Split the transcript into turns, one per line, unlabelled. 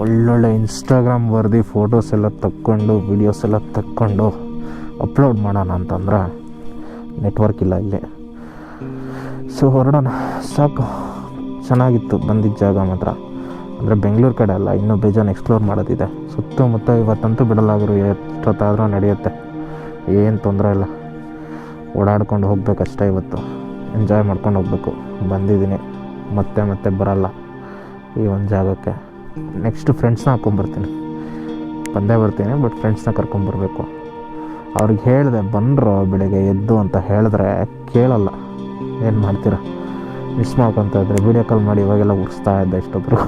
ಒಳ್ಳೊಳ್ಳೆ Instagram worthy photos ಎಲ್ಲ ತಕ್ಕೊಂಡು ವೀಡಿಯೋಸ್ ಎಲ್ಲ ತಕ್ಕೊಂಡು ಅಪ್ಲೋಡ್ ಮಾಡೋಣ ಅಂತಂದ್ರೆ ನೆಟ್ವರ್ಕ್ ಇಲ್ಲ ಇಲ್ಲಿ. ಸೊ ಹೊರಡೋಣ, ಸಾಕು. ಚೆನ್ನಾಗಿತ್ತು ಬಂದಿದ್ದ ಜಾಗ ಮಾತ್ರ. ಅಂದರೆ ಬೆಂಗಳೂರು ಕಡೆ ಅಲ್ಲ, ಇನ್ನೂ ಬೇಜಾನು ಎಕ್ಸ್ಪ್ಲೋರ್ ಮಾಡೋದಿದೆ. ಸುತ್ತಮುತ್ತ ಇವತ್ತಂತೂ ಬಿಡಲಾಗರು, ಎಷ್ಟೊತ್ತಾದರೂ ನಡೆಯುತ್ತೆ, ಏನು ತೊಂದರೆ ಇಲ್ಲ. ಓಡಾಡ್ಕೊಂಡು ಹೋಗ್ಬೇಕಷ್ಟೇ ಇವತ್ತು, ಎಂಜಾಯ್ ಮಾಡ್ಕೊಂಡು ಹೋಗ್ಬೇಕು. ಬಂದಿದ್ದೀನಿ, ಮತ್ತೆ ಮತ್ತೆ ಬರಲ್ಲ ಈ ಒಂದು ಜಾಗಕ್ಕೆ. ನೆಕ್ಸ್ಟ್ ಫ್ರೆಂಡ್ಸ್ನ ಹಾಕ್ಕೊಂಬರ್ತೀನಿ, ಬಂದೇ ಬರ್ತೀನಿ, ಬಟ್ ಫ್ರೆಂಡ್ಸ್ನ ಕರ್ಕೊಂಬರ್ಬೇಕು. ಅವ್ರಿಗೆ ಹೇಳಿದೆ ಬಂದರು ಬೆಳಿಗ್ಗೆ ಎದ್ದು ಅಂತ ಹೇಳಿದ್ರೆ ಕೇಳಲ್ಲ. ಏನು ಮಾಡ್ತೀರಾ, ಮಿಸ್ ಮಾಡ್ಕೊತ ಇದ್ರೆ ವೀಡಿಯೋ ಕಾಲ್ ಮಾಡಿ ಇವಾಗೆಲ್ಲ ಉರಿಸ್ತಾ ಇದ್ದೆ ಇಷ್ಟೊಬ್ಬರು.